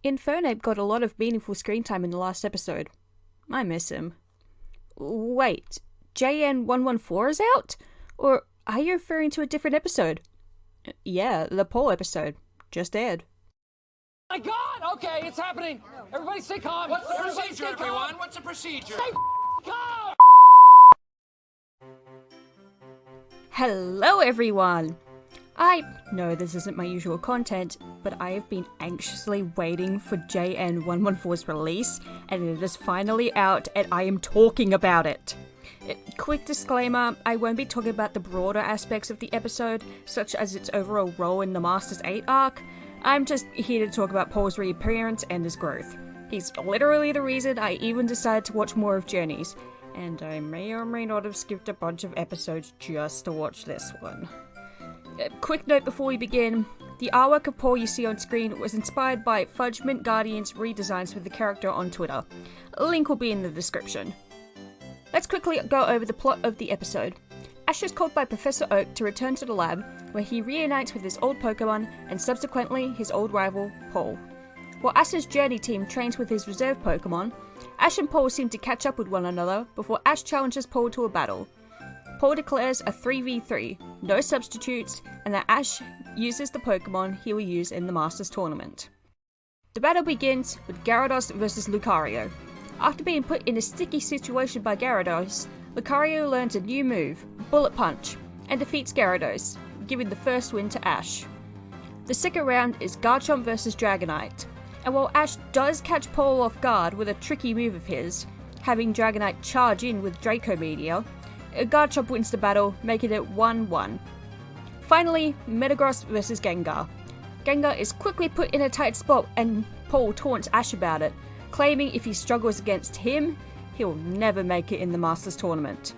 Infernape got a lot of meaningful screen time in the last episode. I miss him. Wait, JN114 is out? Or are you referring to a different episode? Yeah, the Pol episode. Just aired. My God! Okay, it's happening. Everybody stay calm. What's the procedure, everyone? What's the procedure? Stay calm! Hello, everyone! I know this isn't my usual content, but I have been anxiously waiting for JN114's release, and it is finally out, and I am talking about it. Quick disclaimer, I won't be talking about the broader aspects of the episode, such as its overall role in the Masters 8 arc. I'm just here to talk about Pol's reappearance and his growth. He's literally the reason I even decided to watch more of Journeys, and I may or may not have skipped a bunch of episodes just to watch this one. Quick note before we begin, the artwork of Pol you see on screen was inspired by Fudgment Guardian's redesigns for the character on Twitter. A link will be in the description. Let's quickly go over the plot of the episode. Ash is called by Professor Oak to return to the lab, where he reunites with his old Pokemon and subsequently his old rival, Pol. While Ash's Journey team trains with his reserve Pokemon, Ash and Pol seem to catch up with one another before Ash challenges Pol to a battle. Pol declares a 3v3, no substitutes, and that Ash uses the Pokemon he will use in the Masters tournament. The battle begins with Gyarados vs Lucario. After being put in a sticky situation by Gyarados, Lucario learns a new move, Bullet Punch, and defeats Gyarados, giving the first win to Ash. The second round is Garchomp vs Dragonite, and while Ash does catch Pol off guard with a tricky move of his, having Dragonite charge in with Draco Meteor, Garchomp wins the battle, making it 1-1. Finally, Metagross vs Gengar. Gengar is quickly put in a tight spot and Pol taunts Ash about it, claiming if he struggles against him, he'll never make it in the Masters tournament.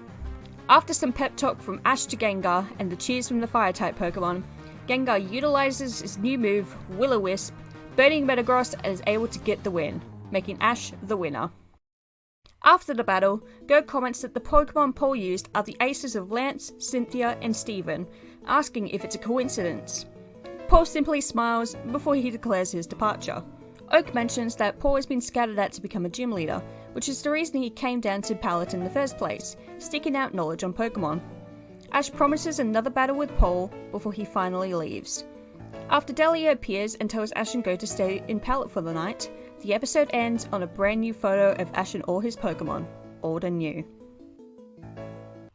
After some pep talk from Ash to Gengar and the cheers from the Fire-type Pokemon, Gengar utilizes his new move, Will-O-Wisp, burning Metagross and is able to get the win, making Ash the winner. After the battle, Go comments that the Pokemon Pol used are the aces of Lance, Cynthia, and Steven, asking if it's a coincidence. Pol simply smiles before he declares his departure. Oak mentions that Pol has been scouted at to become a gym leader, which is the reason he came down to Pallet in the first place, seeking out knowledge on Pokemon. Ash promises another battle with Pol before he finally leaves. After Delia appears and tells Ash and Go to stay in Pallet for the night, the episode ends on a brand new photo of Ash and all his Pokemon, old and new.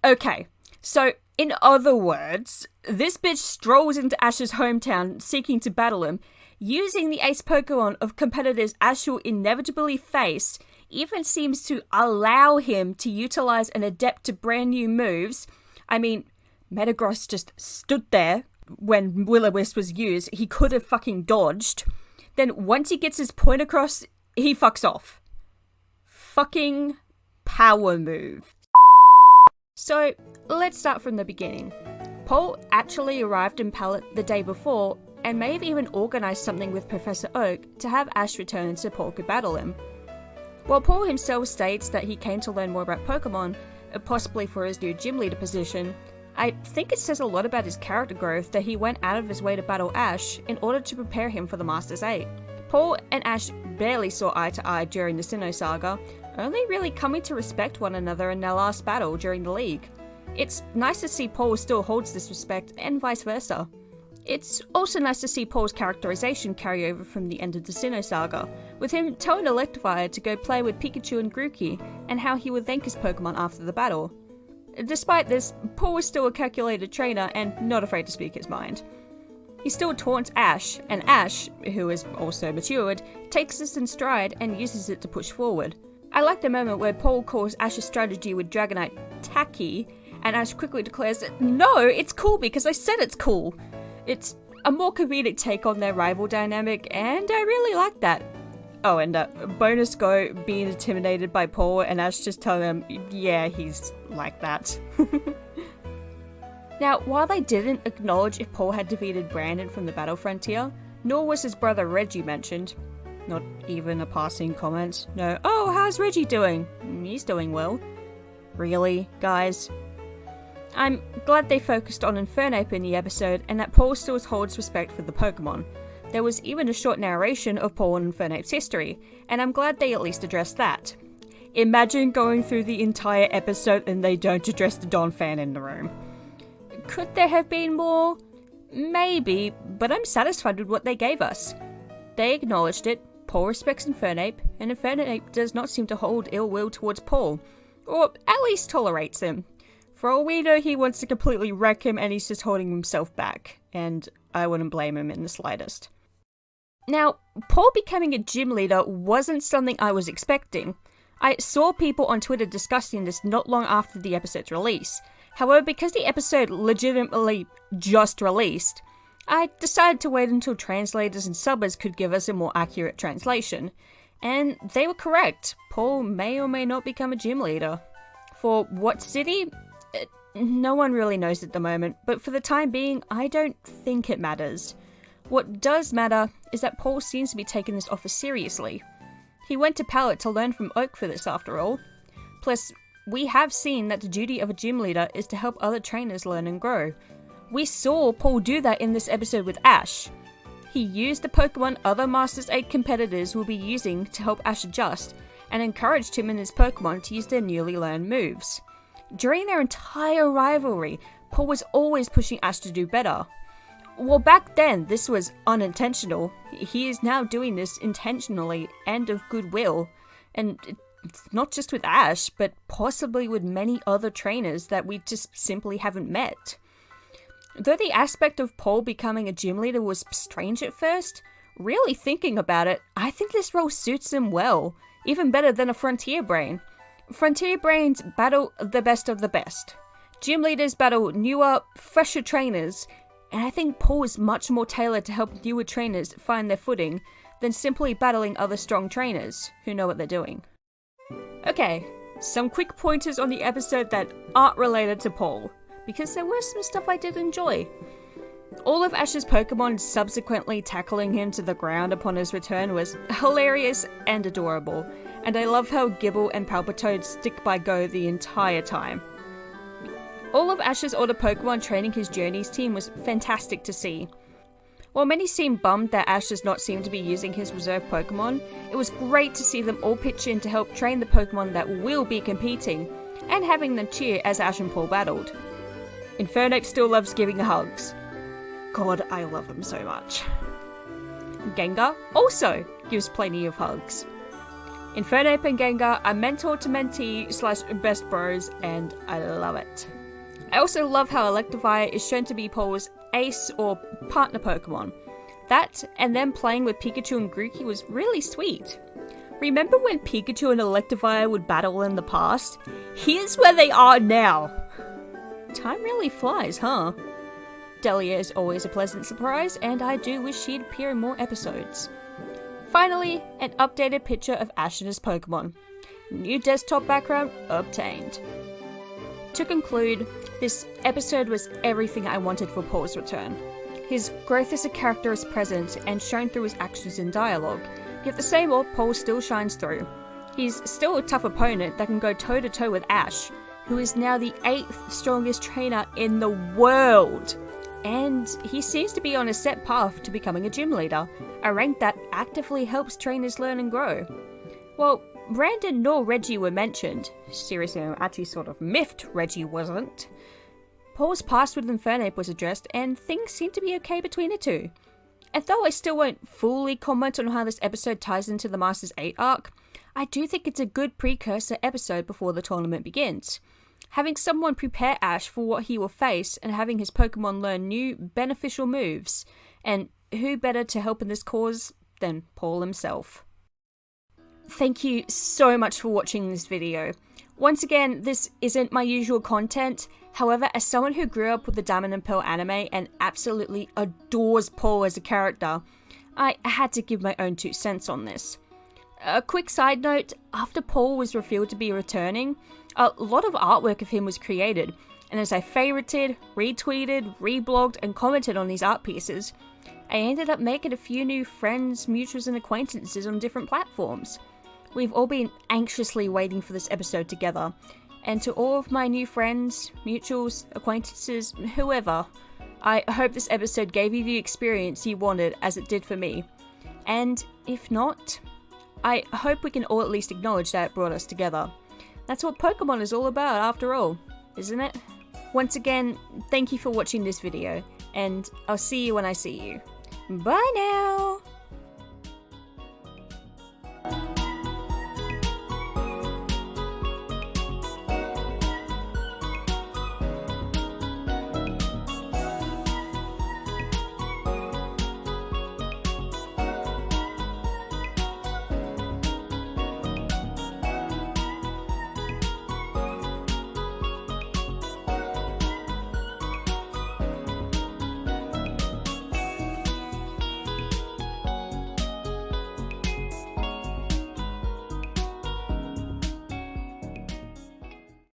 Okay, so in other words, this bitch strolls into Ash's hometown seeking to battle him, using the ace Pokemon of competitors Ash will inevitably face, even seems to allow him to utilize and adapt to brand new moves. I mean, Metagross just stood there when Will-O-Wisp was used, he could have fucking dodged. Then once he gets his point across, he fucks off. Fucking power move. So, let's start from the beginning. Pol actually arrived in Pallet the day before, and may have even organised something with Professor Oak to have Ash return so Pol could battle him. While Pol himself states that he came to learn more about Pokemon, possibly for his new gym leader position, I think it says a lot about his character growth that he went out of his way to battle Ash in order to prepare him for the Masters 8. Pol and Ash barely saw eye to eye during the Sinnoh saga, only really coming to respect one another in their last battle during the League. It's nice to see Pol still holds this respect, and vice versa. It's also nice to see Pol's characterization carry over from the end of the Sinnoh saga, with him telling Electivire to go play with Pikachu and Grookey, and how he would thank his Pokemon after the battle. Despite this, Pol was still a calculated trainer and not afraid to speak his mind. He still taunts Ash, and Ash, who is also matured, takes this in stride and uses it to push forward. I like the moment where Pol calls Ash's strategy with Dragonite tacky, and Ash quickly declares that, no, it's cool because I said it's cool. It's a more comedic take on their rival dynamic, and I really like that. Oh, and bonus Go being intimidated by Pol and Ash just telling him, yeah, he's like that. Now, while they didn't acknowledge if Pol had defeated Brandon from the Battle Frontier, nor was his brother Reggie mentioned. Not even a passing comment. No, oh, how's Reggie doing? He's doing well. Really, guys? I'm glad they focused on Infernape in the episode and that Pol still holds respect for the Pokemon. There was even a short narration of Paul and Infernape's history, and I'm glad they at least addressed that. Imagine going through the entire episode and they don't address the Don fan in the room. Could there have been more? Maybe, but I'm satisfied with what they gave us. They acknowledged it, Paul respects Infernape, and Infernape does not seem to hold ill will towards Paul, or at least tolerates him. For all we know, he wants to completely wreck him and he's just holding himself back, and I wouldn't blame him in the slightest. Now, Paul becoming a gym leader wasn't something I was expecting. I saw people on Twitter discussing this not long after the episode's release. However, because the episode legitimately just released, I decided to wait until translators and subbers could give us a more accurate translation. And they were correct. Paul may or may not become a gym leader. For what city? No one really knows at the moment, but for the time being, I don't think it matters. What does matter is that Paul seems to be taking this offer seriously. He went to Plt to learn from Oak for this after all. Plus, we have seen that the duty of a gym leader is to help other trainers learn and grow. We saw Paul do that in this episode with Ash. He used the Pokemon other Masters 8 competitors will be using to help Ash adjust, and encouraged him and his Pokemon to use their newly learned moves. During their entire rivalry, Paul was always pushing Ash to do better. Well, back then, this was unintentional. He is now doing this intentionally and of goodwill. And it's not just with Ash, but possibly with many other trainers that we just simply haven't met. Though the aspect of Paul becoming a gym leader was strange at first, really thinking about it, I think this role suits him well, even better than a Frontier Brain. Frontier Brains battle the best of the best. Gym leaders battle newer, fresher trainers, and I think Paul is much more tailored to help newer trainers find their footing than simply battling other strong trainers who know what they're doing. Okay, some quick pointers on the episode that aren't related to Paul, because there was some stuff I did enjoy. All of Ash's Pokemon subsequently tackling him to the ground upon his return was hilarious and adorable, and I love how Gibble and Palpitoad stick by Go the entire time. All of Ash's older Pokemon training his Journeys team was fantastic to see. While many seem bummed that Ash does not seem to be using his reserve Pokemon, it was great to see them all pitch in to help train the Pokemon that will be competing, and having them cheer as Ash and Paul battled. Infernape still loves giving hugs. God, I love him so much. Gengar also gives plenty of hugs. Infernape and Gengar are mentor to mentee / best bros, and I love it. I also love how Electivire is shown to be Paul's ace or partner Pokemon. That, and them playing with Pikachu and Grookey was really sweet. Remember when Pikachu and Electivire would battle in the past? Here's where they are now! Time really flies, huh? Delia is always a pleasant surprise, and I do wish she'd appear in more episodes. Finally, an updated picture of Ash and his Pokemon. New desktop background obtained. To conclude, this episode was everything I wanted for Paul's return. His growth as a character is present and shown through his actions and dialogue, yet the same old Paul still shines through. He's still a tough opponent that can go toe-to-toe with Ash, who is now the 8th strongest trainer in the world. And he seems to be on a set path to becoming a gym leader, a rank that actively helps trainers learn and grow. Well, Brandon nor Reggie were mentioned. Seriously, I'm actually sort of miffed Reggie wasn't. Paul's past with Infernape was addressed, and things seem to be okay between the two. And though I still won't fully comment on how this episode ties into the Masters 8 arc, I do think it's a good precursor episode before the tournament begins. Having someone prepare Ash for what he will face and having his Pokemon learn new, beneficial moves. And who better to help in this cause than Paul himself? Thank you so much for watching this video. Once again, this isn't my usual content. However, as someone who grew up with the Diamond and Pearl anime and absolutely adores Paul as a character, I had to give my own 2 cents on this. A quick side note, after Paul was revealed to be returning, a lot of artwork of him was created, and as I favorited, retweeted, reblogged, and commented on these art pieces, I ended up making a few new friends, mutuals, and acquaintances on different platforms. We've all been anxiously waiting for this episode together, and to all of my new friends, mutuals, acquaintances, whoever, I hope this episode gave you the experience you wanted as it did for me. And if not, I hope we can all at least acknowledge that it brought us together. That's what Pokemon is all about after all, isn't it? Once again, thank you for watching this video, and I'll see you when I see you. Bye now!